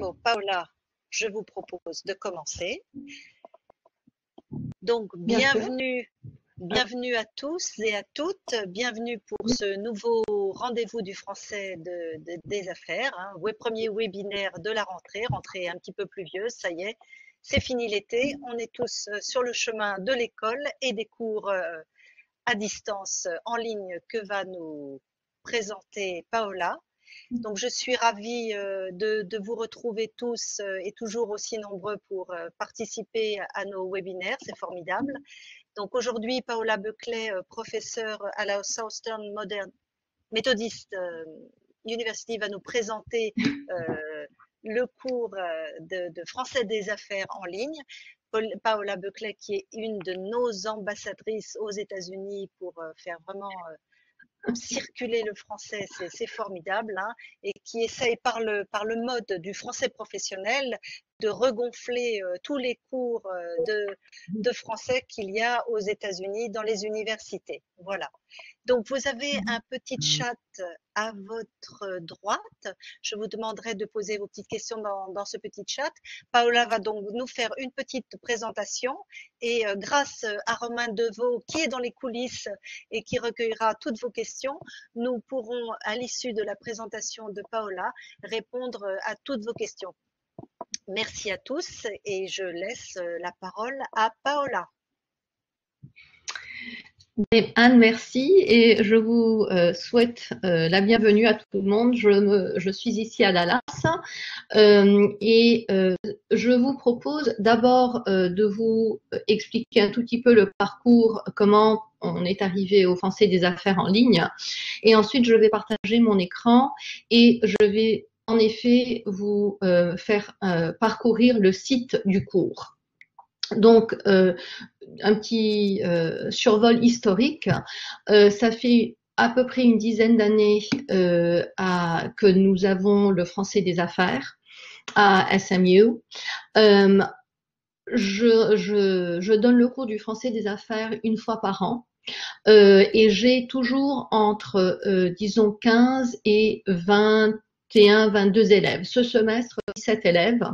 Bravo, Paola, je vous propose de commencer. Donc, bienvenue à tous et à toutes. Bienvenue pour ce nouveau rendez-vous du français des affaires. Premier webinaire de la rentrée un petit peu pluvieuse, ça y est. C'est fini l'été, on est tous sur le chemin de l'école et des cours à distance en ligne que va nous présenter Paola. Donc, je suis ravie de vous retrouver tous et toujours aussi nombreux pour participer à nos webinaires, c'est formidable. Donc, aujourd'hui, Paola Buckley, professeure à la Southern Modern Methodist University, va nous présenter le cours de français des affaires en ligne. Paola Buckley, qui est une de nos ambassadrices aux États-Unis pour faire vraiment circuler le français, c'est formidable, et qui essaye par le mode du français professionnel de regonfler tous les cours de français qu'il y a aux États-Unis dans les universités. Voilà. Donc, vous avez un petit chat à votre droite. Je vous demanderai de poser vos petites questions dans ce petit chat. Paola va donc nous faire une petite présentation et grâce à Romain Deveau qui est dans les coulisses et qui recueillera toutes vos questions, nous pourrons à l'issue de la présentation de Paola répondre à toutes vos questions. Merci à tous et je laisse la parole à Paola. Anne, merci et je vous souhaite la bienvenue à tout le monde. Je suis ici à Dallas et je vous propose d'abord de vous expliquer un tout petit peu le parcours, comment on est arrivé au français des affaires en ligne, et ensuite je vais partager mon écran et je vais en effet vous faire parcourir le site du cours. Donc, un petit survol historique. Ça fait à peu près une dizaine d'années que nous avons le français des affaires à SMU. Je donne le cours du français des affaires une fois par an. Et j'ai toujours entre, disons, 15 et 21, 22 élèves. Ce semestre, 17 élèves.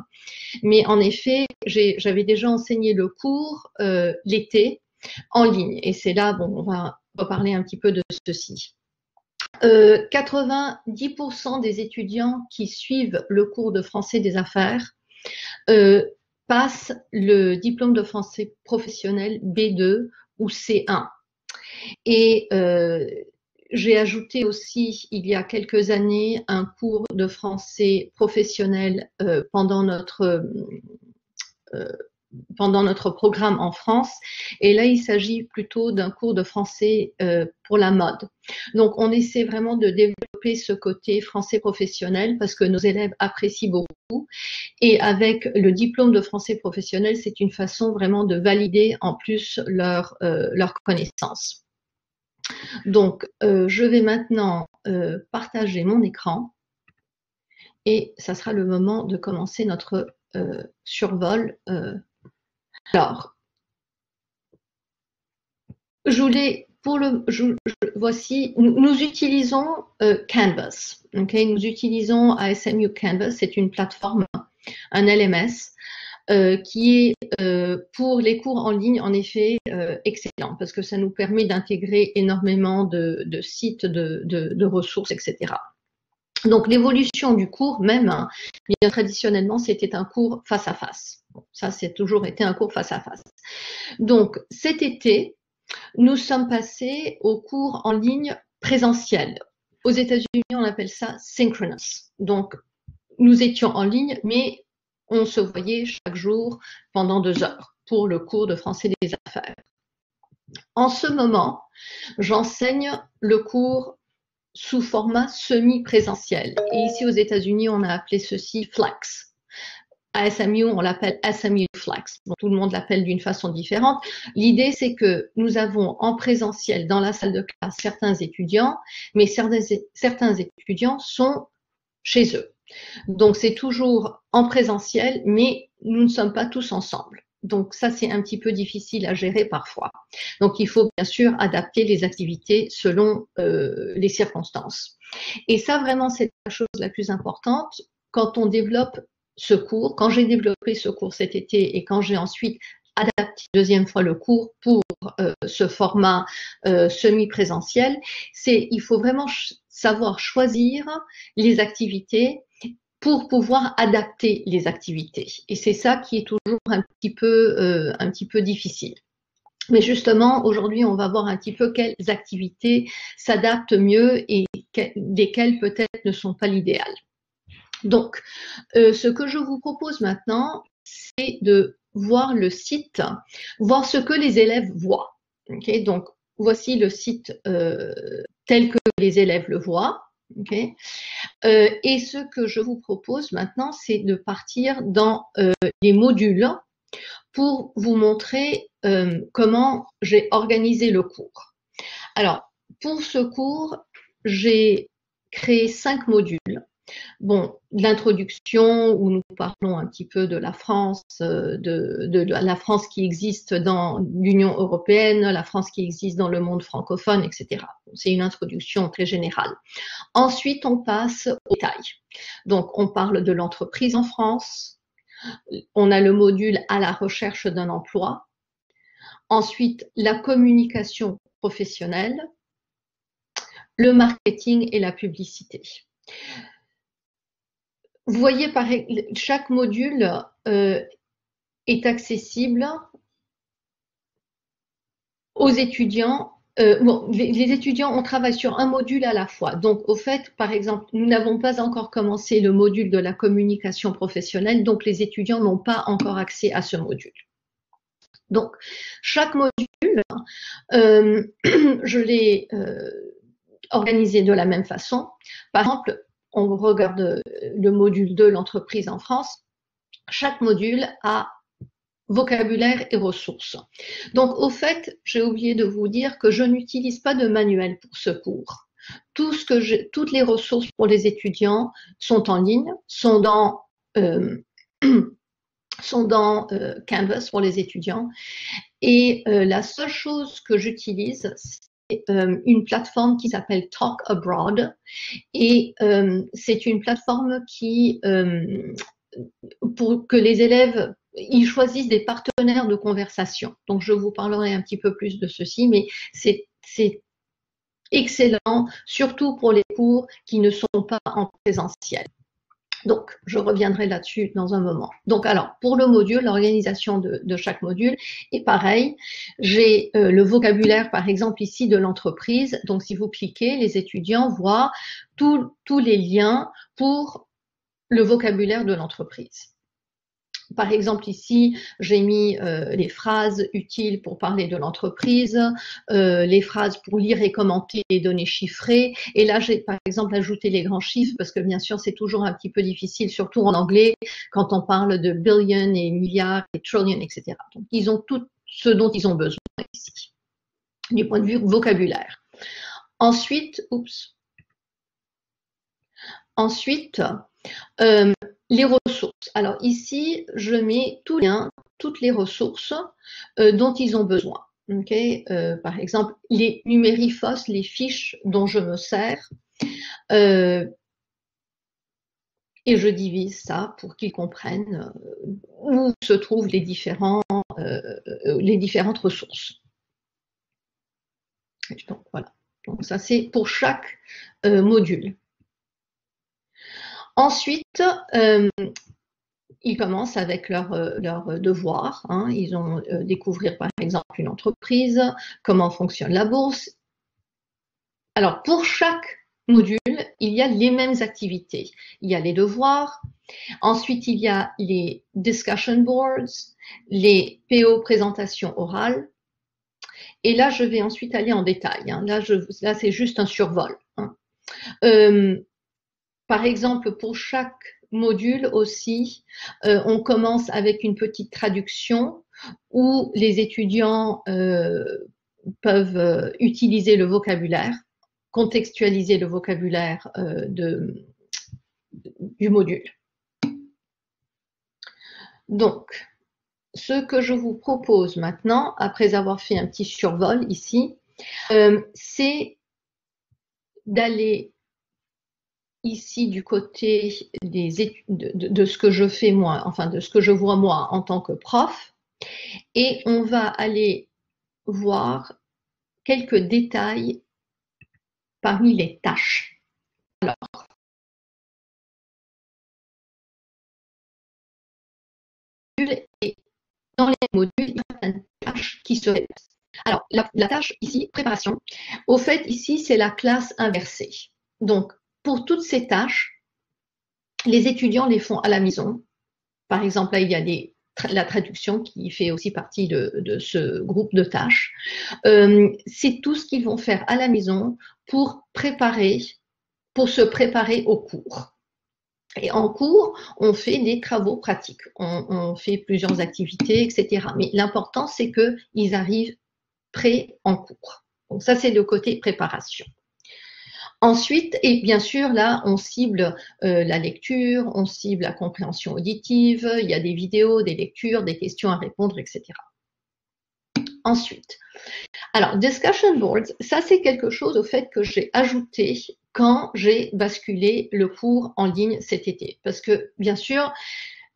Mais en effet, j'avais déjà enseigné le cours l'été en ligne. Et c'est là, bon, on va reparler un petit peu de ceci. 90% des étudiants qui suivent le cours de français des affaires passent le diplôme de français professionnel B2 ou C1. Et j'ai ajouté aussi, il y a quelques années, un cours de français professionnel pendant notre programme en France. Et là, il s'agit plutôt d'un cours de français pour la mode. Donc, on essaie vraiment de développer ce côté français professionnel parce que nos élèves apprécient beaucoup. Et avec le diplôme de français professionnel, c'est une façon vraiment de valider en plus leur connaissance. Donc, je vais maintenant partager mon écran et ça sera le moment de commencer notre survol. Alors, voici, nous utilisons Canvas. Okay? Nous utilisons à SMU Canvas, c'est une plateforme, un LMS, qui est pour les cours en ligne, en effet, excellent, parce que ça nous permet d'intégrer énormément de sites, de ressources, etc. Donc, l'évolution du cours, même, bien traditionnellement, c'était un cours face à face. Bon, ça, c'est toujours été un cours face à face. Donc, cet été, nous sommes passés au cours en ligne présentiel. Aux États-Unis, on appelle ça synchronous. Donc, nous étions en ligne, mais on se voyait chaque jour pendant 2 heures pour le cours de français des affaires. En ce moment, j'enseigne le cours sous format semi-présentiel. Et ici aux États-Unis, on a appelé ceci Flex. À SMU, on l'appelle SMU Flex. Donc, tout le monde l'appelle d'une façon différente. L'idée, c'est que nous avons en présentiel dans la salle de classe certains étudiants, mais certains étudiants sont chez eux. Donc, c'est toujours en présentiel, mais nous ne sommes pas tous ensemble. Donc, ça, c'est un petit peu difficile à gérer parfois. Donc, il faut bien sûr adapter les activités selon les circonstances. Et ça, vraiment, c'est la chose la plus importante quand on développe ce cours, quand j'ai développé ce cours cet été et quand j'ai ensuite adapté deuxième fois le cours pour ce format semi-présentiel, il faut vraiment savoir choisir les activités pour pouvoir adapter les activités. Et c'est ça qui est toujours un petit peu difficile. Mais justement, aujourd'hui, on va voir un petit peu quelles activités s'adaptent mieux et desquelles peut-être ne sont pas l'idéal. Donc, ce que je vous propose maintenant, c'est de voir le site, voir ce que les élèves voient. Okay, donc, voici le site tel que les élèves le voient. Okay. Et ce que je vous propose maintenant, c'est de partir dans les modules pour vous montrer comment j'ai organisé le cours. Alors, pour ce cours, j'ai créé 5 modules. Bon, l'introduction où nous parlons un petit peu de la France, de la France qui existe dans l'Union européenne, la France qui existe dans le monde francophone, etc. C'est une introduction très générale. Ensuite, on passe aux détails. Donc, on parle de l'entreprise en France. On a le module à la recherche d'un emploi. Ensuite, la communication professionnelle, le marketing et la publicité. Vous voyez, chaque module est accessible aux étudiants. Les étudiants, on travaille sur un module à la fois. Donc, au fait, par exemple, nous n'avons pas encore commencé le module de la communication professionnelle, donc les étudiants n'ont pas encore accès à ce module. Donc, chaque module, je l'ai organisé de la même façon. Par exemple, on regarde le module 2, l'entreprise en France. Chaque module a vocabulaire et ressources. Donc, au fait, j'ai oublié de vous dire que je n'utilise pas de manuel pour ce cours. Toutes les ressources pour les étudiants sont en ligne, sont dans Canvas pour les étudiants. Et la seule chose que j'utilise, c'est une plateforme qui s'appelle Talk Abroad. Et c'est une plateforme qui, pour que les élèves, ils choisissent des partenaires de conversation. Donc, je vous parlerai un petit peu plus de ceci, mais c'est excellent, surtout pour les cours qui ne sont pas en présentiel. Donc, je reviendrai là-dessus dans un moment. Donc, alors, pour le module, l'organisation de chaque module est pareil. J'ai le vocabulaire, par exemple, ici de l'entreprise. Donc, si vous cliquez, les étudiants voient tous les liens pour le vocabulaire de l'entreprise. Par exemple, ici, j'ai mis les phrases utiles pour parler de l'entreprise, les phrases pour lire et commenter les données chiffrées. Et là, j'ai par exemple ajouté les grands chiffres parce que bien sûr, c'est toujours un petit peu difficile, surtout en anglais, quand on parle de billion et milliards et trillion, etc. Donc, ils ont tout ce dont ils ont besoin ici, du point de vue vocabulaire. Ensuite, les ressources. Alors ici, je mets tous les liens, toutes les ressources dont ils ont besoin. Okay, par exemple, les numérifos, les fiches dont je me sers, et je divise ça pour qu'ils comprennent où se trouvent les différentes ressources. Donc voilà. Donc ça c'est pour chaque module. Ensuite, ils commencent avec leur devoir. Hein. Ils ont découvrir par exemple une entreprise, comment fonctionne la bourse. Alors pour chaque module, il y a les mêmes activités. Il y a les devoirs. Ensuite, il y a les discussion boards, les PO présentations orales. Et là, je vais ensuite aller en détail. Hein. Là, c'est juste un survol. Hein. Par exemple, pour chaque module aussi, on commence avec une petite traduction où les étudiants peuvent utiliser le vocabulaire, contextualiser le vocabulaire du module. Donc, ce que je vous propose maintenant, après avoir fait un petit survol ici, c'est d'aller ici du côté de ce que je fais moi, enfin de ce que je vois moi en tant que prof, et on va aller voir quelques détails parmi les tâches. Alors, et dans les modules, il y a certaines tâches qui se répètent. Alors, la tâche ici, préparation, au fait, ici, c'est la classe inversée. Donc, pour toutes ces tâches, les étudiants les font à la maison. Par exemple, là, il y a la traduction qui fait aussi partie de ce groupe de tâches. C'est tout ce qu'ils vont faire à la maison pour se préparer au cours. Et en cours, on fait des travaux pratiques, on fait plusieurs activités, etc. Mais l'important, c'est qu'ils arrivent prêts en cours. Donc ça, c'est le côté préparation. Ensuite, et bien sûr, là, on cible la lecture, on cible la compréhension auditive, il y a des vidéos, des lectures, des questions à répondre, etc. Ensuite, alors, discussion boards, ça c'est quelque chose au fait que j'ai ajouté quand j'ai basculé le cours en ligne cet été. Parce que, bien sûr,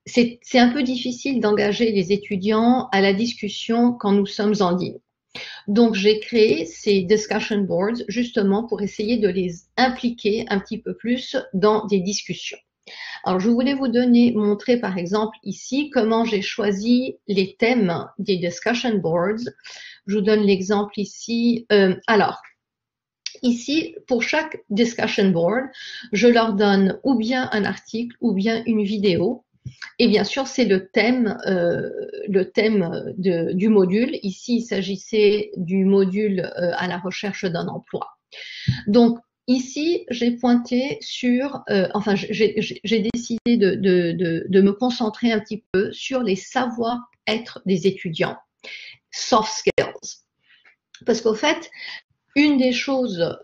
c'est un peu difficile d'engager les étudiants à la discussion quand nous sommes en ligne. Donc, j'ai créé ces discussion boards justement pour essayer de les impliquer un petit peu plus dans des discussions. Alors, je voulais vous montrer par exemple ici comment j'ai choisi les thèmes des discussion boards. Je vous donne l'exemple ici. Alors, ici, pour chaque discussion board, je leur donne ou bien un article ou bien une vidéo. Et bien sûr, c'est le thème du module. Ici, il s'agissait du module à la recherche d'un emploi. Donc, ici, j'ai pointé sur, enfin, j'ai décidé de me concentrer un petit peu sur les savoir-être des étudiants, soft skills. Parce qu'au fait, une des choses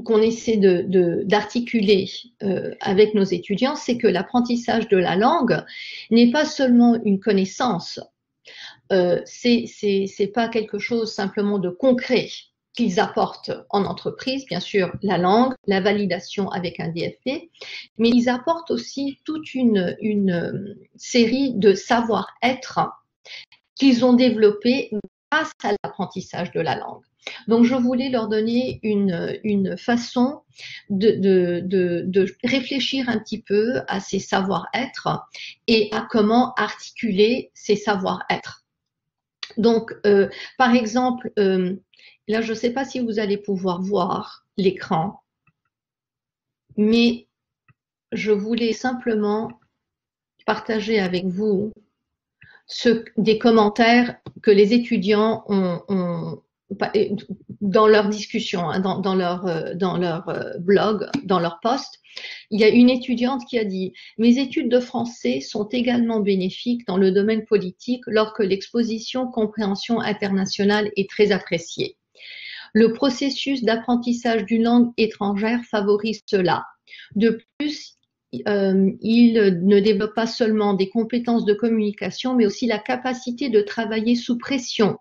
qu'on essaie d'articuler avec nos étudiants, c'est que l'apprentissage de la langue n'est pas seulement une connaissance, c'est pas quelque chose simplement de concret qu'ils apportent en entreprise, bien sûr, la langue, la validation avec un DFP, mais ils apportent aussi toute une série de savoir-être qu'ils ont développés grâce à l'apprentissage de la langue. Donc, je voulais leur donner une façon de réfléchir un petit peu à ces savoir-être et à comment articuler ces savoir-être. Donc, par exemple, là, je ne sais pas si vous allez pouvoir voir l'écran, mais je voulais simplement partager avec vous des commentaires que les étudiants ont dans leur discussion, hein, dans leur blog, dans leur post. Il y a une étudiante qui a dit « Mes études de français sont également bénéfiques dans le domaine politique lorsque l'exposition compréhension internationale est très appréciée. Le processus d'apprentissage d'une langue étrangère favorise cela. De plus, il ne développe pas seulement des compétences de communication, mais aussi la capacité de travailler sous pression.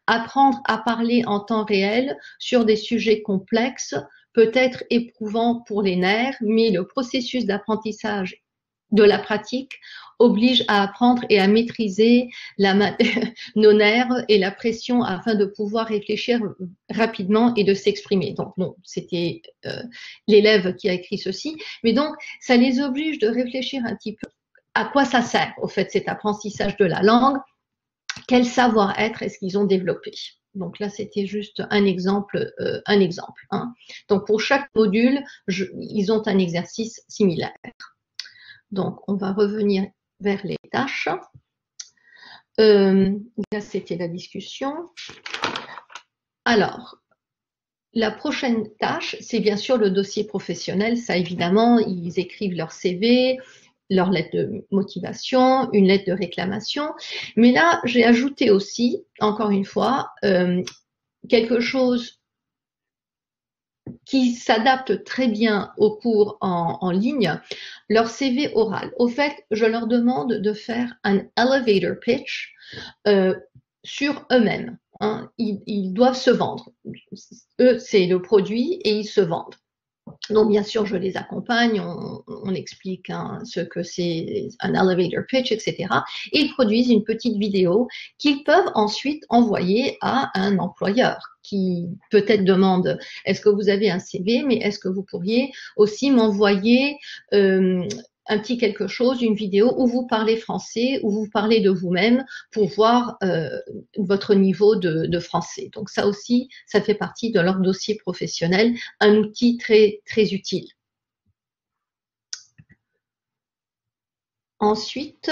Apprendre à parler en temps réel sur des sujets complexes peut être éprouvant pour les nerfs, mais le processus d'apprentissage de la pratique oblige à apprendre et à maîtriser nos nerfs et la pression afin de pouvoir réfléchir rapidement et de s'exprimer. Donc, non, c'était l'élève qui a écrit ceci. Mais donc, ça les oblige de réfléchir un petit peu à quoi ça sert, au fait, cet apprentissage de la langue. Quel savoir-être est-ce qu'ils ont développé? Donc là, c'était juste un exemple. Hein. Donc, pour chaque module, ils ont un exercice similaire. Donc, on va revenir vers les tâches. Là, c'était la discussion. Alors, la prochaine tâche, c'est bien sûr le dossier professionnel. Ça, évidemment, ils écrivent leur CV, leur lettre de motivation, une lettre de réclamation. Mais là, j'ai ajouté aussi, encore une fois, quelque chose qui s'adapte très bien aux cours en ligne, leur CV oral. Au fait, je leur demande de faire un elevator pitch sur eux-mêmes. Hein. Ils doivent se vendre. Eux, c'est le produit et ils se vendent. Donc, bien sûr, je les accompagne, on explique ce que c'est un elevator pitch, etc. Et ils produisent une petite vidéo qu'ils peuvent ensuite envoyer à un employeur qui peut-être demande, est-ce que vous avez un CV, mais est-ce que vous pourriez aussi m'envoyer un petit quelque chose, une vidéo où vous parlez français, où vous parlez de vous-même pour voir votre niveau de français. Donc ça aussi, ça fait partie de leur dossier professionnel, un outil très, très utile. Ensuite,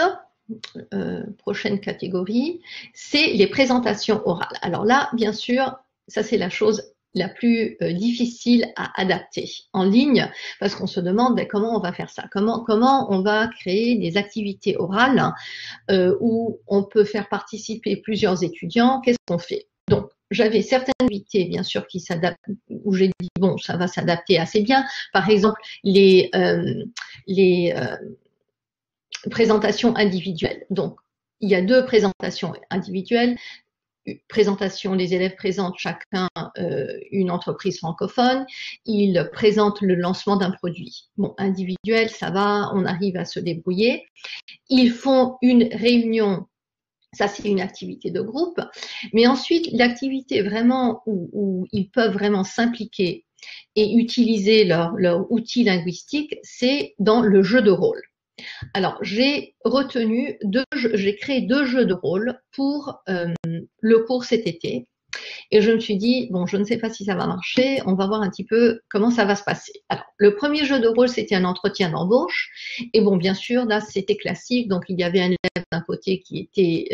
prochaine catégorie, c'est les présentations orales. Alors là, bien sûr, ça c'est la chose la plus difficile à adapter en ligne, parce qu'on se demande comment on va faire ça, comment on va créer des activités orales où on peut faire participer plusieurs étudiants, qu'est-ce qu'on fait? Donc, j'avais certaines activités, bien sûr, qui s'adaptent, où j'ai dit, bon, ça va s'adapter assez bien. Par exemple, les présentations individuelles. Donc, il y a 2 présentations individuelles. Présentation, les élèves présentent chacun une entreprise francophone, ils présentent le lancement d'un produit. Bon, individuel, ça va, on arrive à se débrouiller. Ils font une réunion, ça c'est une activité de groupe, mais ensuite l'activité vraiment où ils peuvent vraiment s'impliquer et utiliser leur outil linguistique, c'est dans le jeu de rôle. Alors, j'ai créé 2 jeux de rôle pour le cours cet été. Et je me suis dit, bon, je ne sais pas si ça va marcher, on va voir un petit peu comment ça va se passer. Alors, le premier jeu de rôle, c'était un entretien d'embauche. Et bon, bien sûr, là, c'était classique. Donc, il y avait un élève d'un côté qui était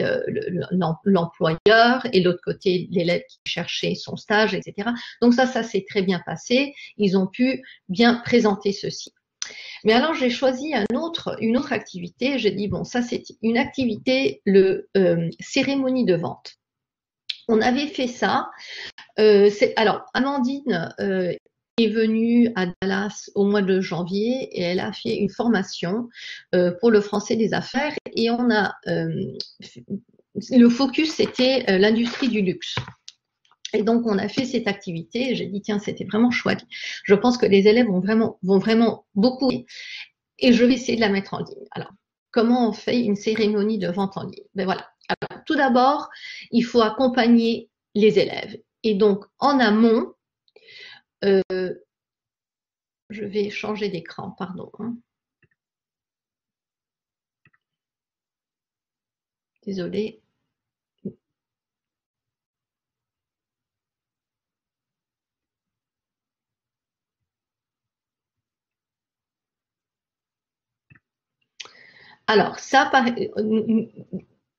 l'employeur et l'autre côté, l'élève qui cherchait son stage, etc. Donc, ça s'est très bien passé. Ils ont pu bien présenter ceci. Mais alors, j'ai choisi une autre activité. J'ai dit, bon, ça, c'est une activité, cérémonie de vente. On avait fait ça. Alors, Amandine est venue à Dallas au mois de janvier et elle a fait une formation pour le français des affaires et le focus, c'était l'industrie du luxe. Et donc, on a fait cette activité et j'ai dit, tiens, c'était vraiment chouette. Je pense que les élèves vont vraiment beaucoup. Et je vais essayer de la mettre en ligne. Alors, comment on fait une cérémonie de vente en ligne? Ben voilà. Alors, tout d'abord, il faut accompagner les élèves. Et donc, en amont, je vais changer d'écran, pardon. Désolée. Alors, ça,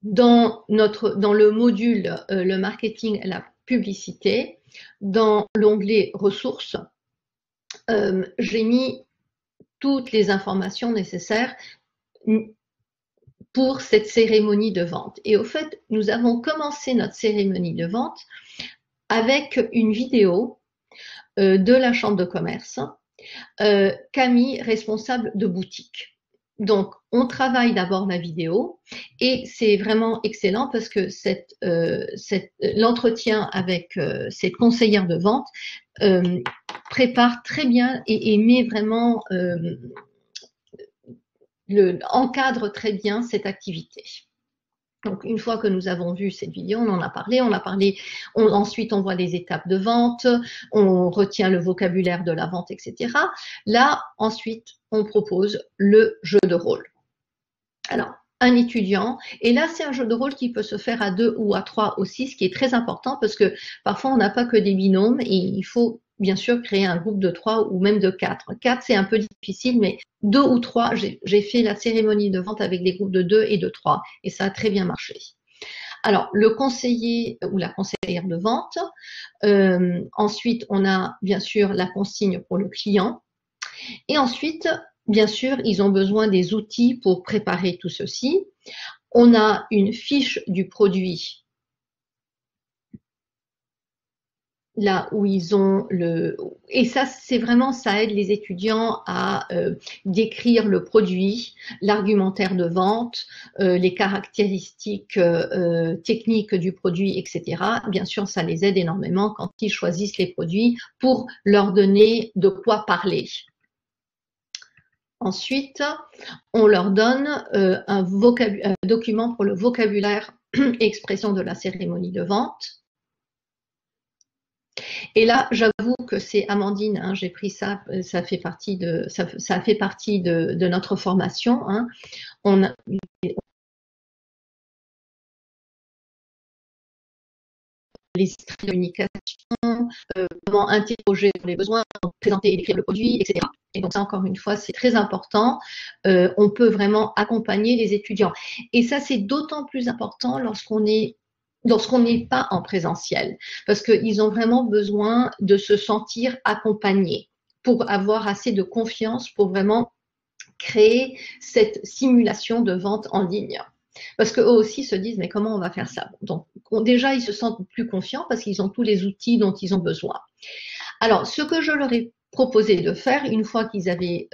dans le module le marketing et la publicité, dans l'onglet ressources, j'ai mis toutes les informations nécessaires pour cette cérémonie de vente. Et au fait, nous avons commencé notre cérémonie de vente avec une vidéo de la chambre de commerce, Camille, responsable de boutique. Donc, on travaille d'abord la vidéo et c'est vraiment excellent parce que l'entretien avec cette conseillère de vente prépare très bien et met vraiment, encadre très bien cette activité. Donc, une fois que nous avons vu cette vidéo, on en a parlé, ensuite on voit les étapes de vente, on retient le vocabulaire de la vente, etc. Là, ensuite, on propose le jeu de rôle. Alors, un étudiant, et là, c'est un jeu de rôle qui peut se faire à 2 ou à 3 aussi, ce qui est très important parce que parfois, on n'a pas que des binômes et il faut bien sûr créer un groupe de 3 ou même de 4. 4, c'est un peu difficile, mais 2 ou 3, j'ai fait la cérémonie de vente avec des groupes de 2 et de 3 et ça a très bien marché. Alors, le conseiller ou la conseillère de vente, ensuite, on a bien sûr la consigne pour le client et ensuite, bien sûr, ils ont besoin des outils pour préparer tout ceci. On a une fiche du produit là où ils ont et ça c'est vraiment, ça aide les étudiants à décrire le produit, l'argumentaire de vente, les caractéristiques techniques du produit, etc. Bien sûr, ça les aide énormément quand ils choisissent les produits pour leur donner de quoi parler. Ensuite, on leur donne un document pour le vocabulaire et expression de la cérémonie de vente. Et là, j'avoue que c'est Amandine, hein, j'ai pris ça, ça fait partie de notre formation. Hein. On a les communications, comment interroger les besoins, présenter et décrire le produit, etc. Et donc ça, encore une fois, c'est très important. On peut vraiment accompagner les étudiants. Et ça, c'est d'autant plus important lorsqu'on n'est pas en présentiel, parce qu'ils ont vraiment besoin de se sentir accompagnés pour avoir assez de confiance pour vraiment créer cette simulation de vente en ligne. Parce qu'eux aussi se disent, mais comment on va faire ça? Donc, déjà, ils se sentent plus confiants parce qu'ils ont tous les outils dont ils ont besoin. Alors, ce que je leur ai proposé de faire, une fois qu'ils avaient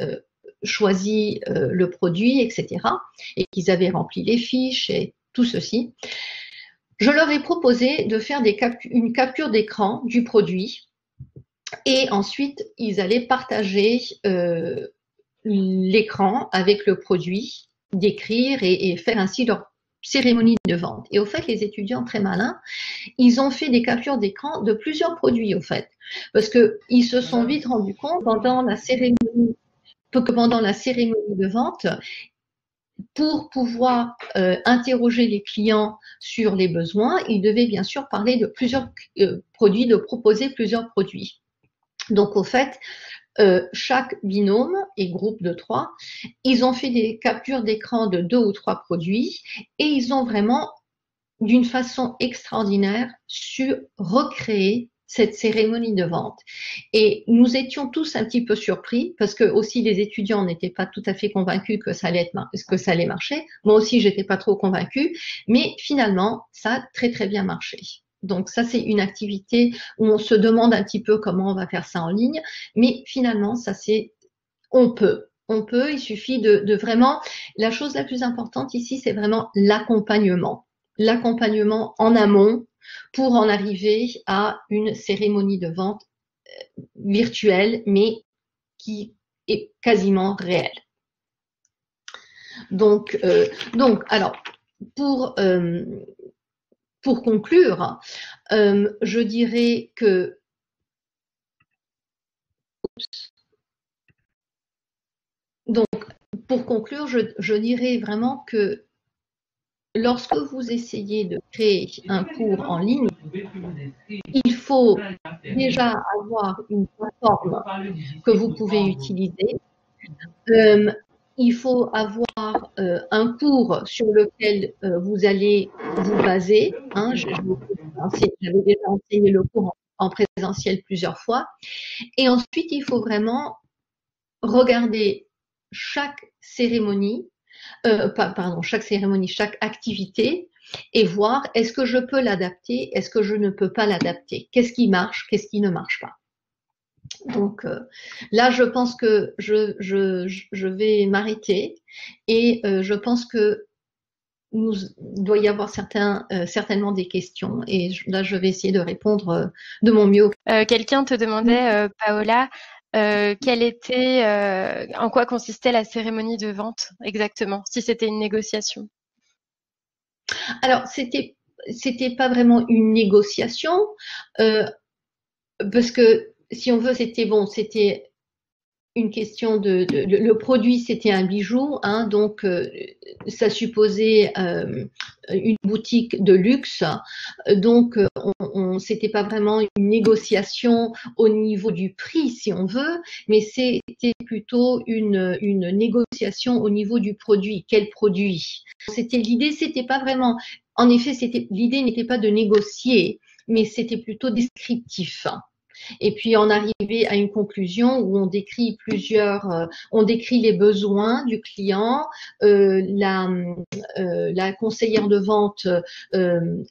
choisi le produit, etc., et qu'ils avaient rempli les fiches et tout ceci, je leur ai proposé de faire une capture d'écran du produit et ensuite, ils allaient partager l'écran avec le produit, décrire et faire ainsi leur cérémonie de vente. Et au fait, les étudiants très malins, ils ont fait des captures d'écran de plusieurs produits, au fait, parce qu'ils se sont vite rendus compte pendant la cérémonie de vente, pour pouvoir interroger les clients sur les besoins, ils devaient bien sûr parler de plusieurs produits, de proposer plusieurs produits. Donc, au fait, chaque binôme et groupe de 3, ils ont fait des captures d'écran de 2 ou 3 produits et ils ont vraiment, d'une façon extraordinaire, su recréer cette cérémonie de vente. Et nous étions tous un petit peu surpris parce que aussi les étudiants n'étaient pas tout à fait convaincus que ça allait marcher. Moi aussi, j'étais pas trop convaincue, mais finalement, ça a très très bien marché. Donc ça, c'est une activité où on se demande un petit peu comment on va faire ça en ligne, mais finalement, on peut. Il suffit de vraiment, la chose la plus importante ici, c'est vraiment l'accompagnement. L'accompagnement en amont pour en arriver à une cérémonie de vente virtuelle, mais qui est quasiment réelle. Donc alors, pour conclure, je dirais que pour conclure, je dirais vraiment que lorsque vous essayez de créer un cours en ligne, il faut déjà avoir une plateforme que vous pouvez utiliser. Il faut avoir un cours sur lequel vous allez vous baser. Hein. J'avais déjà enseigné le cours en présentiel plusieurs fois. Et ensuite, il faut vraiment regarder chaque cérémonie, chaque activité et voir est-ce que je peux l'adapter, est-ce que je ne peux pas l'adapter, qu'est-ce qui marche, qu'est-ce qui ne marche pas. Donc là, je pense que je vais m'arrêter et je pense que doit y avoir certainement des questions et là, je vais essayer de répondre de mon mieux. Quelqu'un te demandait, Paola, en quoi consistait la cérémonie de vente exactement, si c'était une négociation? Alors, c'était pas vraiment une négociation, parce que si on veut, c'était une question le produit, c'était un bijou, hein, donc ça supposait une boutique de luxe, donc c'était pas vraiment une négociation au niveau du prix, si on veut, mais c'était plutôt une négociation au niveau du produit. Quel produit? L'idée, c'était pas vraiment. En effet, l'idée n'était pas de négocier, mais c'était plutôt descriptif. Et puis en arriver à une conclusion où on décrit on décrit les besoins du client, la conseillère de vente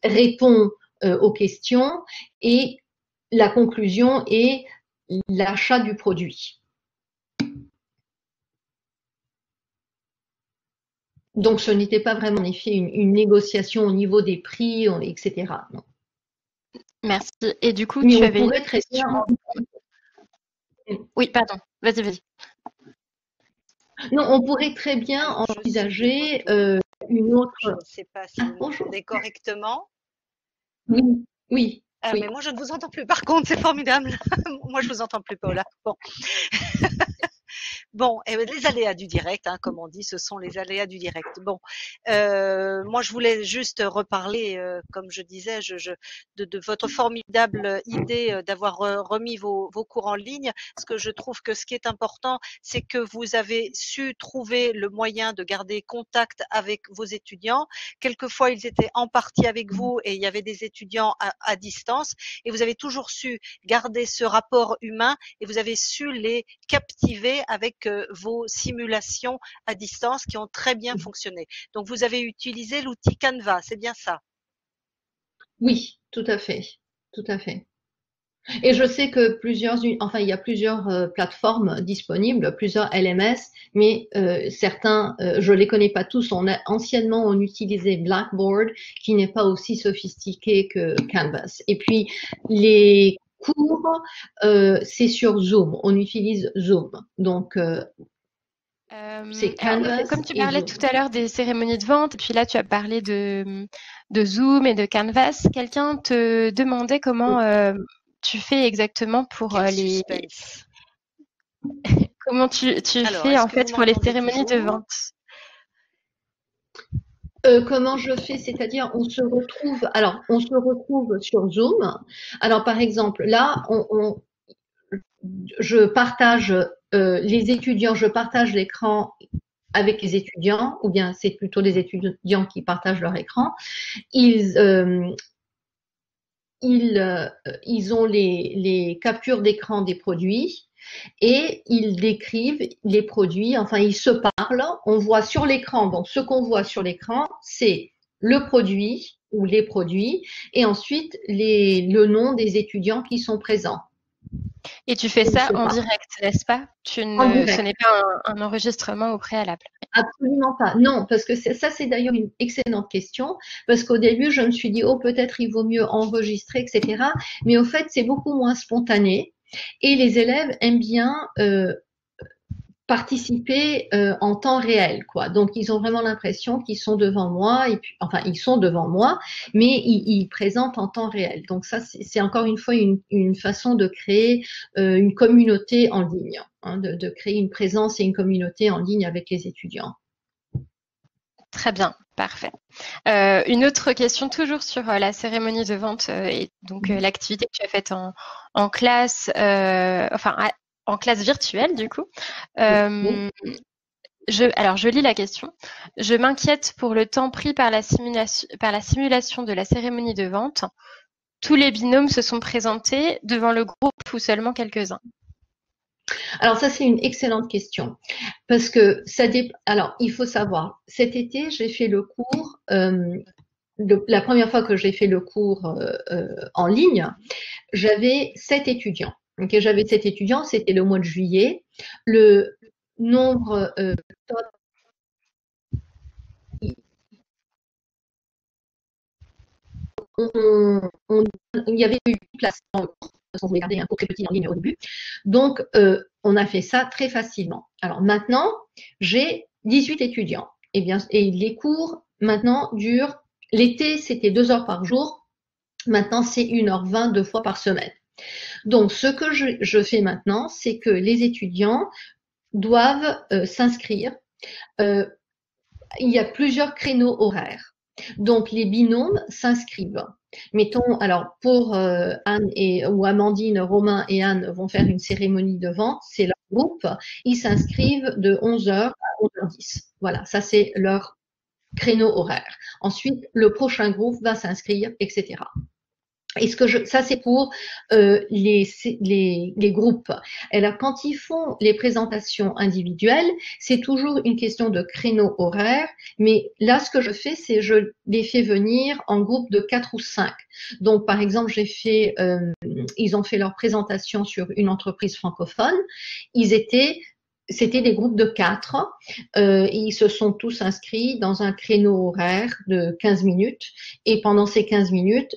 répond aux questions et la conclusion est l'achat du produit. Donc, ce n'était pas vraiment en effet une négociation au niveau des prix, etc. Non. Merci. Et du coup, Mais tu on avais une pourrait très bien. Oui, pardon. Vas-y, vas-y. Non, on pourrait très bien envisager une autre. Je ne sais pas si vous Bonjour. m'entendez correctement. Oui, oui. Ah, oui. mais moi, je ne vous entends plus. Par contre, c'est formidable. Moi, je vous entends plus, Paula. Bon. Bon, les aléas du direct, hein, comme on dit, ce sont les aléas du direct. Bon, moi je voulais juste reparler, comme je disais, de votre formidable idée d'avoir remis vos cours en ligne. Parce que je trouve que ce qui est important, c'est que vous avez su trouver le moyen de garder contact avec vos étudiants. Quelquefois, ils étaient en partie avec vous et il y avait des étudiants à distance. Et vous avez toujours su garder ce rapport humain et vous avez su les captiver avec vos simulations à distance qui ont très bien fonctionné. Donc, vous avez utilisé l'outil Canva, c'est bien ça? Oui, tout à fait. Tout à fait. Et je sais que il y a plusieurs plateformes disponibles, plusieurs LMS, mais certains, je les connais pas tous. Anciennement, on utilisait Blackboard, qui n'est pas aussi sophistiqué que Canvas. Et puis, les cours, c'est sur Zoom. On utilise Zoom. Donc, c'est Canvas Comme tu et parlais Zoom. tout à l'heure des cérémonies de vente, et puis là tu as parlé de Zoom et de Canvas, quelqu'un te demandait comment tu fais exactement pour Quel les suspense. comment tu Alors, fais est-ce en que vous fait pour les m'entendez cérémonies de toujours? vente. Comment je fais? C'est-à-dire, on se retrouve sur Zoom. Alors, par exemple, là, je partage les étudiants, je partage l'écran avec les étudiants, ou bien c'est plutôt les étudiants qui partagent leur écran. Ils, euh, ils ont les captures d'écran des produits et ils décrivent les produits, enfin ils se parlent, on voit sur l'écran, donc ce qu'on voit sur l'écran, c'est le produit ou les produits et ensuite le nom des étudiants qui sont présents. Et tu fais Et ils ça se en parlent. direct, n'est-ce pas? En Ce direct. n'est pas un enregistrement au préalable. Absolument pas. Non, parce que ça, c'est d'ailleurs une excellente question, parce qu'au début, je me suis dit, oh, peut-être il vaut mieux enregistrer, etc. Mais au fait, c'est beaucoup moins spontané et les élèves aiment bien participer en temps réel, quoi. Donc, ils ont vraiment l'impression qu'ils sont devant moi, et puis, enfin, ils sont devant moi, mais ils présentent en temps réel. Donc, ça, c'est encore une fois une façon de créer une communauté en ligne, hein, de créer une présence et une communauté en ligne avec les étudiants. Très bien, parfait. Une autre question toujours sur la cérémonie de vente et donc l'activité que tu as faite en classe, en classe virtuelle du coup. Oui. Alors, je lis la question. Je m'inquiète pour le temps pris par la simulation de la cérémonie de vente. Tous les binômes se sont présentés devant le groupe ou seulement quelques-uns? Alors ça, c'est une excellente question parce que alors, il faut savoir, cet été, j'ai fait le cours, la première fois que j'ai fait le cours en ligne, j'avais 7 étudiants. Okay, j'avais 7 étudiants, c'était le mois de juillet. Le nombre il y avait eu une place dans le cours, parce qu'on voulait garder un cours très petit en ligne au début. Donc, on a fait ça très facilement. Alors maintenant, j'ai 18 étudiants. Et bien, et les cours maintenant durent, l'été c'était 2 heures par jour, maintenant c'est 1h20 2 fois par semaine. Donc, ce que je fais maintenant, c'est que les étudiants doivent s'inscrire. Il y a plusieurs créneaux horaires. Donc, les binômes s'inscrivent. Mettons, alors pour Anne ou Amandine, Romain et Anne vont faire une cérémonie de vente, c'est leur groupe. Ils s'inscrivent de 11h à 11h10. Voilà, ça c'est leur créneau horaire. Ensuite, le prochain groupe va s'inscrire, etc. Ça c'est pour les groupes. Alors quand ils font les présentations individuelles, c'est toujours une question de créneau horaire, mais là ce que je fais, c'est je les fais venir en groupe de 4 ou 5. Donc par exemple, ils ont fait leur présentation sur une entreprise francophone. C'était des groupes de 4. Ils se sont tous inscrits dans un créneau horaire de 15 minutes. Et pendant ces 15 minutes,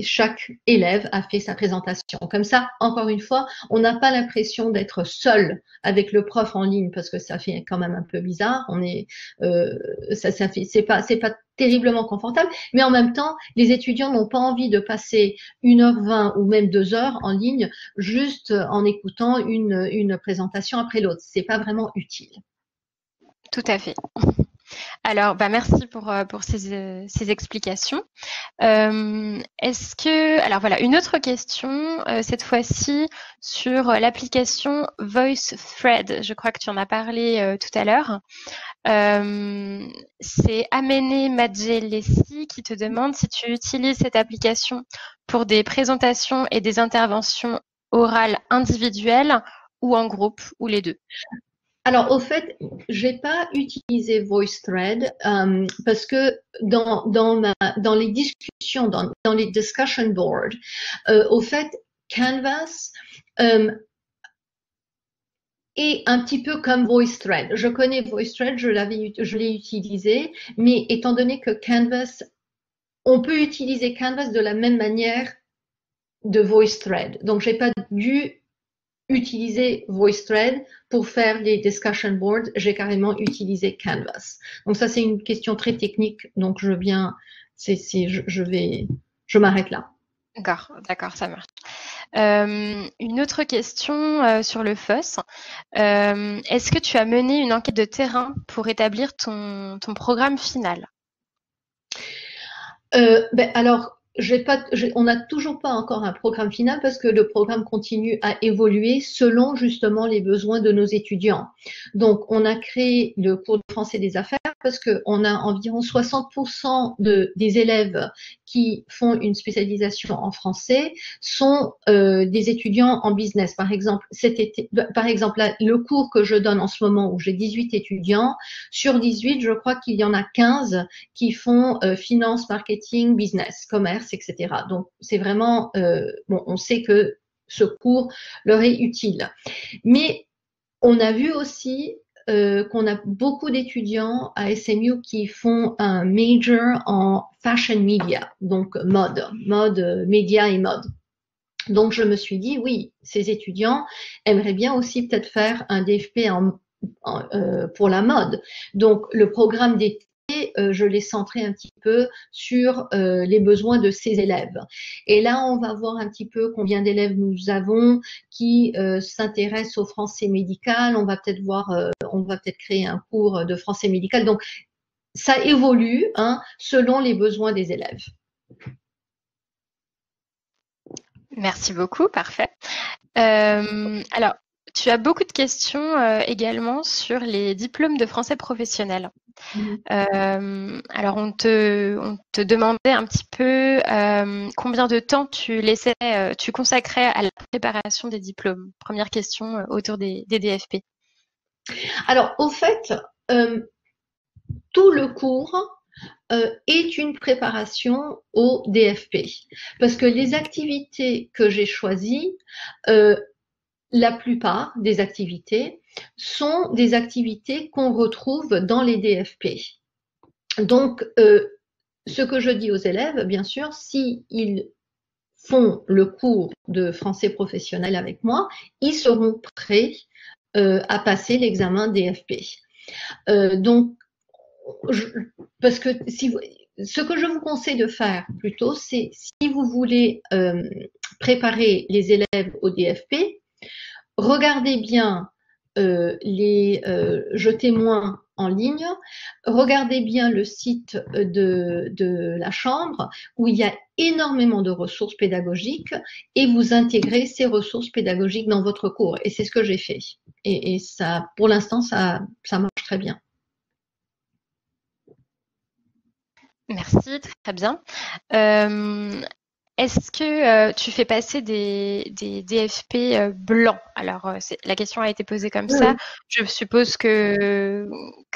chaque élève a fait sa présentation. Comme ça, encore une fois, on n'a pas l'impression d'être seul avec le prof en ligne parce que ça fait quand même un peu bizarre. C'est pas terriblement confortable, mais en même temps, les étudiants n'ont pas envie de passer 1h20 ou même 2 heures en ligne juste en écoutant une présentation après l'autre. C'est pas vraiment utile. Tout à fait. Alors, merci pour ces explications. Alors voilà, une autre question, cette fois-ci sur l'application VoiceThread. Je crois que tu en as parlé tout à l'heure. C'est Améné Madjelessi qui te demande si tu utilises cette application pour des présentations et des interventions orales individuelles ou en groupe, ou les deux. Alors, au fait, j'ai pas utilisé VoiceThread parce que dans les discussions, dans les discussion boards, au fait, Canvas est un petit peu comme VoiceThread. Je connais VoiceThread, je l'ai utilisé, mais étant donné que Canvas, on peut utiliser Canvas de la même manière de VoiceThread. Donc, j'ai pas dû utiliser VoiceThread pour faire les discussion boards, j'ai carrément utilisé Canvas. Donc ça, c'est une question très technique, donc je m'arrête là. D'accord, ça marche. Une autre question sur le FOSS. Est-ce que tu as mené une enquête de terrain pour établir ton programme final? Alors, on n'a toujours pas encore un programme final parce que le programme continue à évoluer selon justement les besoins de nos étudiants. Donc, on a créé le cours de français des affaires parce qu'on a environ 60% des élèves qui font une spécialisation en français sont des étudiants en business. Par exemple, le cours que je donne en ce moment où j'ai 18 étudiants, sur 18, je crois qu'il y en a 15 qui font finance, marketing, business, commerce, etc. Donc, c'est vraiment, on sait que ce cours leur est utile. Mais on a vu aussi qu'on a beaucoup d'étudiants à SMU qui font un major en fashion media, donc mode, média et mode. Donc, je me suis dit, oui, ces étudiants aimeraient bien aussi peut-être faire un DFP pour la mode. Donc, le programme d'été, je l'ai centré un petit peu sur les besoins de ces élèves. Et là, on va voir un petit peu combien d'élèves nous avons qui s'intéressent au français médical. On va peut-être créer un cours de français médical. Donc, ça évolue selon les besoins des élèves. Merci beaucoup, parfait. Alors, tu as beaucoup de questions également sur les diplômes de français professionnel. Alors, on te demandait un petit peu combien de temps tu consacrais à la préparation des diplômes. Première question autour des DFP. Alors, au fait, tout le cours est une préparation au DFP. Parce que les activités que j'ai choisies, la plupart des activités sont des activités qu'on retrouve dans les DFP. Donc, ce que je dis aux élèves, bien sûr, s'ils font le cours de français professionnel avec moi, ils seront prêts à passer l'examen DFP. Donc, parce que ce que je vous conseille de faire plutôt, c'est si vous voulez préparer les élèves au DFP, regardez bien Je témoins en ligne, regardez bien le site de la Chambre où il y a énormément de ressources pédagogiques et vous intégrez ces ressources pédagogiques dans votre cours. Et c'est ce que j'ai fait. Et ça, pour l'instant, ça marche très bien. Merci, très bien. est-ce que tu fais passer des DFP blancs? Alors, la question a été posée comme Oui, ça. oui. Je suppose que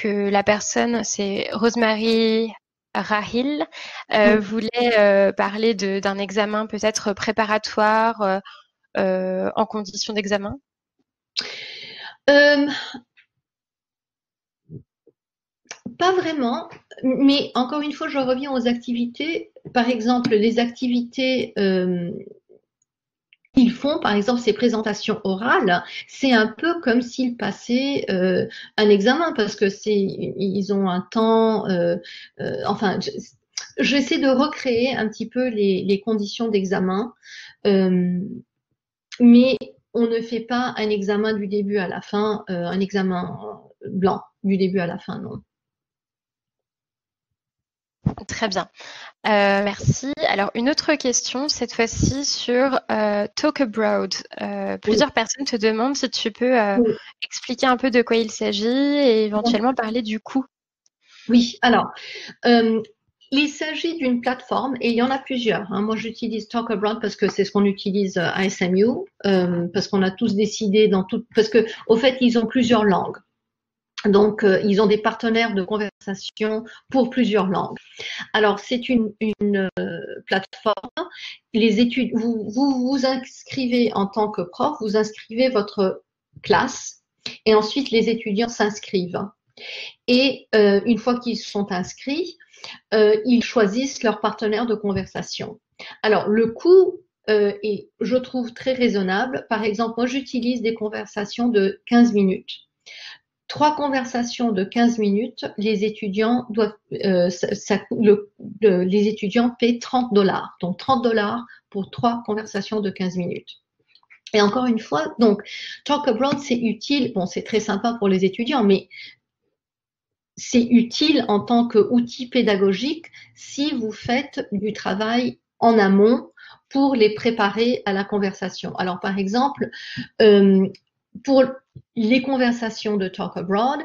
la personne, c'est Rosemary Rahil, Oui. voulait parler d'un examen peut-être préparatoire en condition d'examen. Euh, Pas vraiment, mais encore une fois, je reviens aux activités. Par exemple, les activités qu'ils font, par exemple ces présentations orales, c'est un peu comme s'ils passaient un examen parce que ils ont un temps. Enfin, j'essaie de recréer un petit peu les conditions d'examen, euh, mais on ne fait pas un examen du début à la fin, un examen blanc du début à la fin, non. Très bien. Merci. Alors, une autre question, cette fois-ci sur Talk Abroad. Oui, Plusieurs personnes te demandent si tu peux oui. expliquer un peu de quoi il s'agit et éventuellement parler du coût. Oui, alors, euh, il s'agit d'une plateforme et il y en a plusieurs, hein. Moi, j'utilise Talk Abroad parce que c'est ce qu'on utilise à SMU, parce qu'on a tous décidé parce que, au fait, ils ont plusieurs langues. Donc, ils ont des partenaires de conversation pour plusieurs langues. Alors, c'est une plateforme. Les études, vous inscrivez en tant que prof, vous inscrivez votre classe et ensuite les étudiants s'inscrivent. Et une fois qu'ils sont inscrits, ils choisissent leur partenaire de conversation. Alors, le coût est, je trouve, très raisonnable. Par exemple, moi, j'utilise des conversations de 15 minutes. 3 conversations de 15 minutes, les étudiants doivent, les étudiants paient $30. Donc, $30 pour 3 conversations de 15 minutes. Et encore une fois, donc, Talk Abroad, c'est utile. Bon, c'est très sympa pour les étudiants, mais c'est utile en tant qu'outil pédagogique si vous faites du travail en amont pour les préparer à la conversation. Alors, par exemple, pour les conversations de Talk Abroad,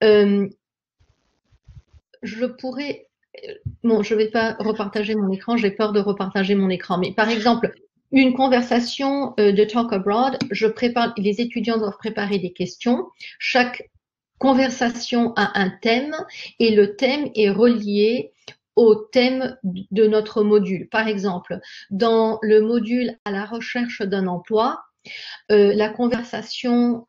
je pourrais... Bon, je ne vais pas repartager mon écran, j'ai peur de repartager mon écran, mais par exemple, une conversation de Talk Abroad, les étudiants doivent préparer des questions. Chaque conversation a un thème et le thème est relié au thème de notre module. Par exemple, dans le module à la recherche d'un emploi, la conversation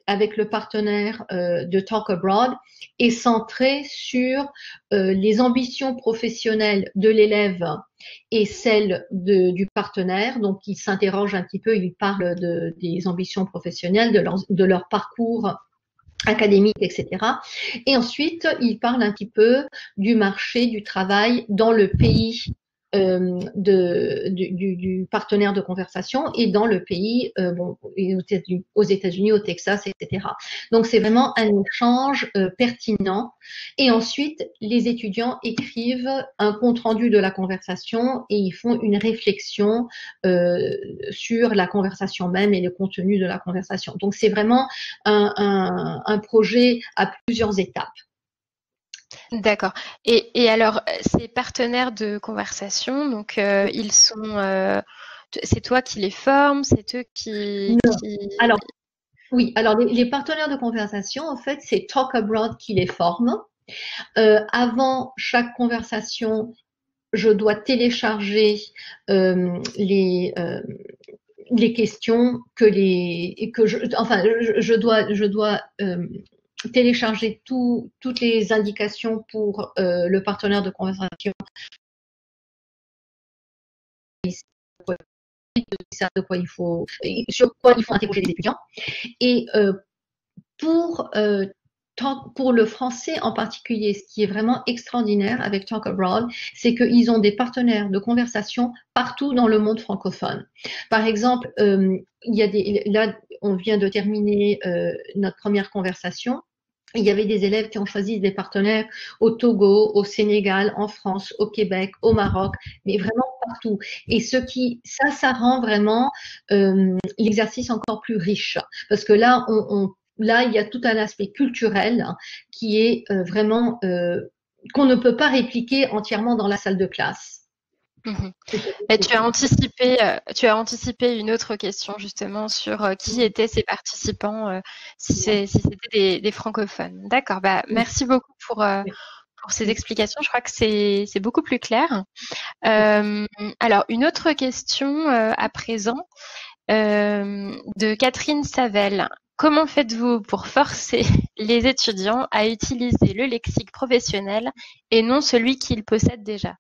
avec le partenaire de Talk Abroad est centrée sur les ambitions professionnelles de l'élève et celles du partenaire. Donc, il s'interroge un petit peu, il parle des ambitions professionnelles, de leur parcours académique, etc. Et ensuite, il parle un petit peu du marché du travail dans le pays du partenaire de conversation et dans le pays, bon, aux États-Unis, au Texas, etc. Donc, c'est vraiment un échange pertinent. Et ensuite, les étudiants écrivent un compte-rendu de la conversation et ils font une réflexion sur la conversation même et le contenu de la conversation. Donc, c'est vraiment un projet à plusieurs étapes. D'accord. Et alors, ces partenaires de conversation, donc ils sont, c'est toi qui les formes, c'est eux Non. Alors, oui, alors les partenaires de conversation, en fait, c'est Talk Abroad qui les forme. Avant chaque conversation, je dois télécharger les questions je dois télécharger toutes les indications pour le partenaire de conversation, sur quoi il faut interroger les étudiants. Et pour le français en particulier, ce qui est vraiment extraordinaire avec Talk Abroad, c'est qu'ils ont des partenaires de conversation partout dans le monde francophone. Par exemple, là, on vient de terminer notre première conversation. Il y avait des élèves qui ont choisi des partenaires au Togo, au Sénégal, en France, au Québec, au Maroc, mais vraiment partout. Et ça rend vraiment l'exercice encore plus riche, parce que là, là, il y a tout un aspect culturel qui est vraiment qu'on ne peut pas répliquer entièrement dans la salle de classe. Mhm. Et tu as anticipé une autre question justement sur qui étaient ces participants, si c'était des francophones. D'accord, bah, merci beaucoup pour ces explications. Je crois que c'est beaucoup plus clair. Alors, une autre question à présent de Catherine Savel. Comment faites-vous pour forcer les étudiants à utiliser le lexique professionnel et non celui qu'ils possèdent déjà?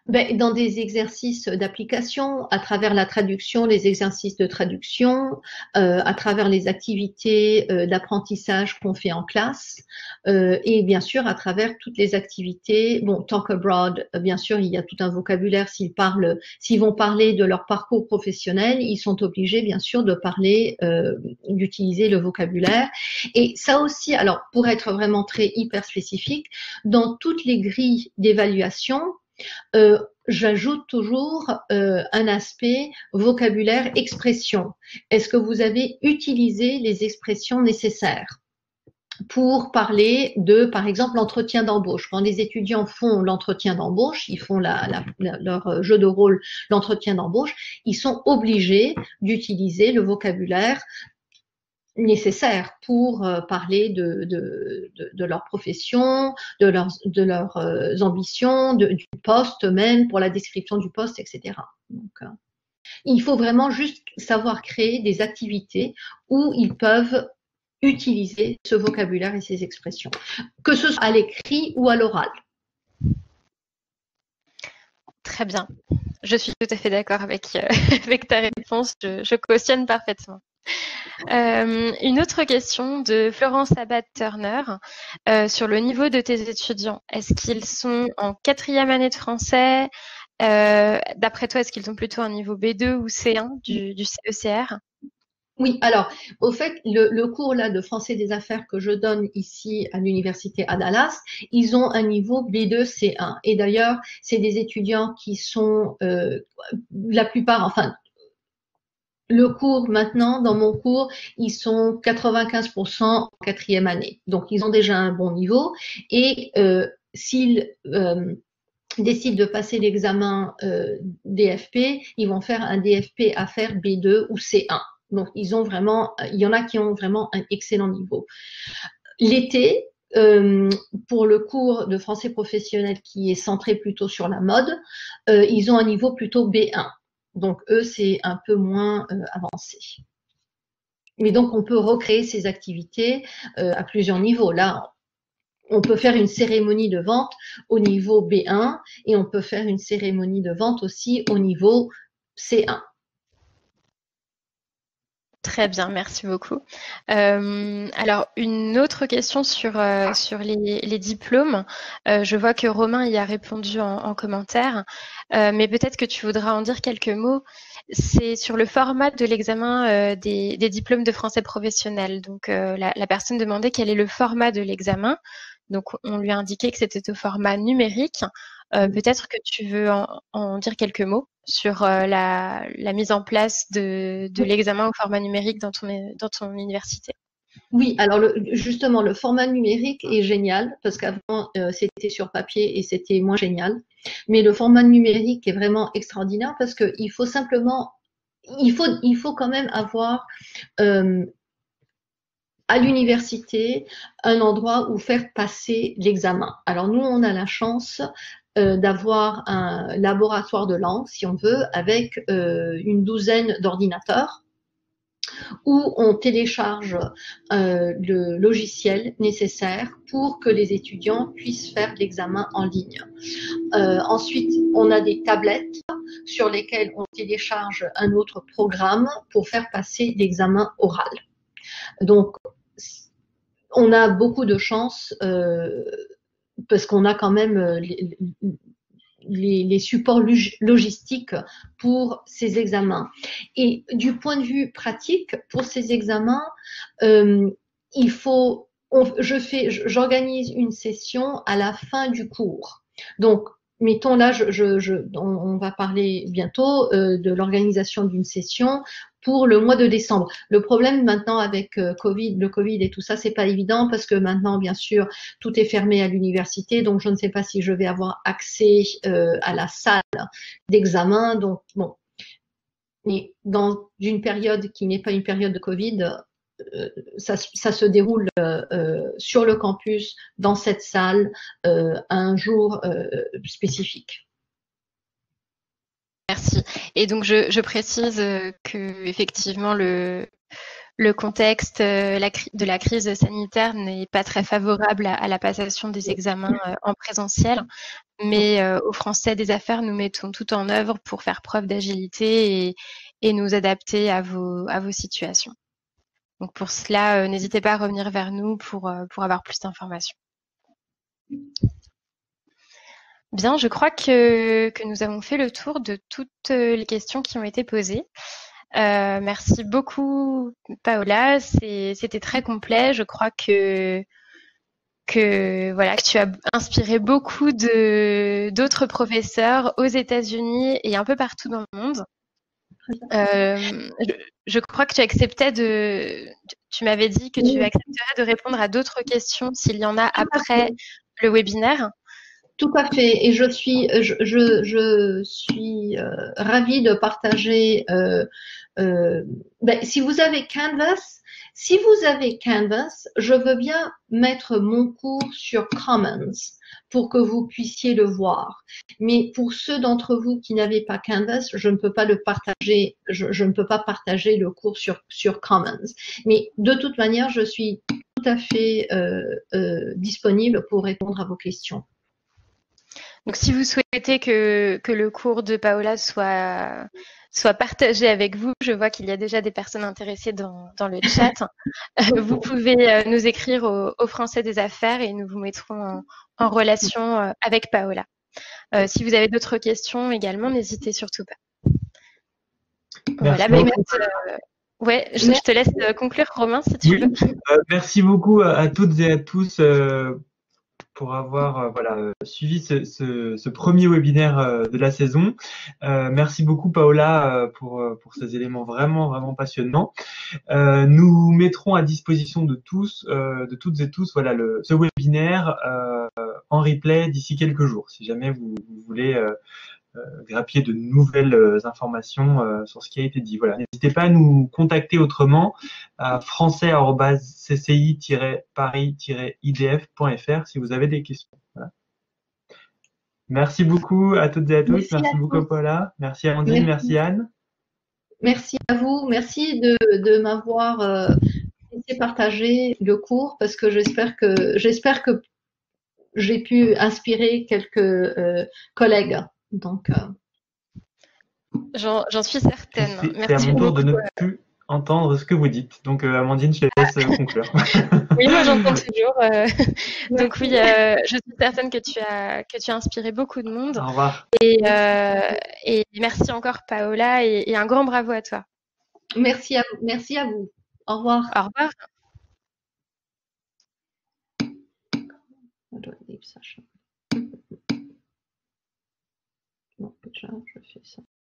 Ben, dans des exercices d'application, à travers la traduction, les exercices de traduction, à travers les activités d'apprentissage qu'on fait en classe, et bien sûr à travers toutes les activités. Bon, Talk Abroad, bien sûr, il y a tout un vocabulaire. S'ils vont parler de leur parcours professionnel, ils sont obligés, bien sûr, de parler, d'utiliser le vocabulaire. Et ça aussi, alors pour être vraiment très hyper spécifique, dans toutes les grilles d'évaluation, j'ajoute toujours un aspect vocabulaire, expression. Est-ce que vous avez utilisé les expressions nécessaires pour parler de, par exemple, l'entretien d'embauche? Quand les étudiants font l'entretien d'embauche, ils font leur jeu de rôle, l'entretien d'embauche, ils sont obligés d'utiliser le vocabulaire nécessaires pour parler de leur profession, de leurs ambitions, du poste même, pour la description du poste, etc. Donc, il faut vraiment juste savoir créer des activités où ils peuvent utiliser ce vocabulaire et ces expressions, que ce soit à l'écrit ou à l'oral. Très bien. Je suis tout à fait d'accord avec, avec ta réponse. Je cautionne parfaitement. Une autre question de Florence Abad-Turner sur le niveau de tes étudiants. Est-ce qu'ils sont en 4e année de français? D'après toi, est-ce qu'ils ont plutôt un niveau B2 ou C1 du CECR? Oui, alors, au fait, le cours là de français des affaires que je donne ici à l'université à Dallas, ils ont un niveau B2 C1. Et d'ailleurs, c'est des étudiants qui sont la plupart, enfin, le cours maintenant, dans mon cours, ils sont 95% en 4e année. Donc, ils ont déjà un bon niveau. Et s'ils décident de passer l'examen DFP, ils vont faire un DFP à faire B2 ou C1. Donc, il y en a qui ont vraiment un excellent niveau. L'été, pour le cours de français professionnel qui est centré plutôt sur la mode, ils ont un niveau plutôt B1. Donc, eux, c'est un peu moins avancé. Mais donc, on peut recréer ces activités à plusieurs niveaux. Là, on peut faire une cérémonie de vente au niveau B1 et on peut faire une cérémonie de vente aussi au niveau C1. Très bien, merci beaucoup. Alors, une autre question sur les diplômes. Je vois que Romain y a répondu en commentaire, mais peut-être que tu voudras en dire quelques mots. C'est sur le format de l'examen des diplômes de français professionnel. Donc, la personne demandait quel est le format de l'examen. Donc, on lui a indiqué que c'était au format numérique. Peut-être que tu veux en dire quelques mots sur la mise en place de l'examen au format numérique dans ton université. Oui, alors justement, le format numérique est génial parce qu'avant, c'était sur papier et c'était moins génial. Mais le format numérique est vraiment extraordinaire parce qu'il faut simplement, il faut quand même avoir à l'université un endroit où faire passer l'examen. Alors nous, on a la chance d'avoir un laboratoire de langue, si on veut, avec une douzaine d'ordinateurs où on télécharge le logiciel nécessaire pour que les étudiants puissent faire l'examen en ligne. Ensuite, on a des tablettes sur lesquelles on télécharge un autre programme pour faire passer l'examen oral. Donc, on a beaucoup de chance parce qu'on a quand même les supports logistiques pour ces examens. Et du point de vue pratique, pour ces examens, j'organise une session à la fin du cours. Donc, mettons là, on va parler bientôt de l'organisation d'une session pour le mois de décembre. Le problème maintenant avec le Covid et tout ça, c'est pas évident parce que maintenant, bien sûr, tout est fermé à l'université, donc je ne sais pas si je vais avoir accès à la salle d'examen. Donc bon, mais dans une période qui n'est pas une période de Covid, ça se déroule sur le campus, dans cette salle, un jour spécifique. Merci. Et donc, je précise que effectivement le contexte de la crise sanitaire n'est pas très favorable à la passation des examens en présentiel, mais aux Français des affaires, nous mettons tout en œuvre pour faire preuve d'agilité et nous adapter à vos situations. Donc pour cela, n'hésitez pas à revenir vers nous pour avoir plus d'informations. Bien, je crois que nous avons fait le tour de toutes les questions qui ont été posées. Merci beaucoup, Paola. C'était très complet. Je crois que voilà, que tu as inspiré beaucoup d'autres professeurs aux États-Unis et un peu partout dans le monde. Je crois que tu acceptais tu m'avais dit que tu accepterais de répondre à d'autres questions s'il y en a après le webinaire. Tout à fait, et je suis ravie de partager. Si vous avez Canvas, je veux bien mettre mon cours sur Commons pour que vous puissiez le voir. Mais pour ceux d'entre vous qui n'avez pas Canvas, je ne peux pas le partager. Je ne peux pas partager le cours sur Commons. Mais de toute manière, je suis tout à fait disponible pour répondre à vos questions. Donc, si vous souhaitez que le cours de Paola soit partagé avec vous, je vois qu'il y a déjà des personnes intéressées dans le chat. Vous pouvez nous écrire au Français des Affaires et nous vous mettrons en relation avec Paola. Si vous avez d'autres questions également, n'hésitez surtout pas. Voilà, ouais, je te laisse conclure, Romain, si tu veux. Merci beaucoup à toutes et à tous pour avoir suivi ce premier webinaire de la saison. Merci beaucoup Paola pour ces éléments vraiment passionnants. Nous mettrons à disposition de toutes et tous, ce webinaire en replay d'ici quelques jours, si jamais vous voulez grappiller de nouvelles informations sur ce qui a été dit. Voilà, n'hésitez pas à nous contacter autrement à français@cci-paris-idf.fr si vous avez des questions. Voilà. Merci beaucoup à toutes et à tous. Merci beaucoup Paula. Merci Amandine. Merci Anne. Merci à vous. Merci de m'avoir laissé partager le cours parce que j'espère que j'ai pu inspirer quelques collègues. Donc, j'en suis certaine. C'est à mon tour de ne plus entendre ce que vous dites. Donc, Amandine, je te laisse conclure. Oui, moi j'entends toujours. Donc oui, je suis certaine que tu as inspiré beaucoup de monde. Au revoir. Et merci encore Paola et un grand bravo à toi. Merci à vous. Au revoir. Au revoir. Bon, déjà, je fais ça.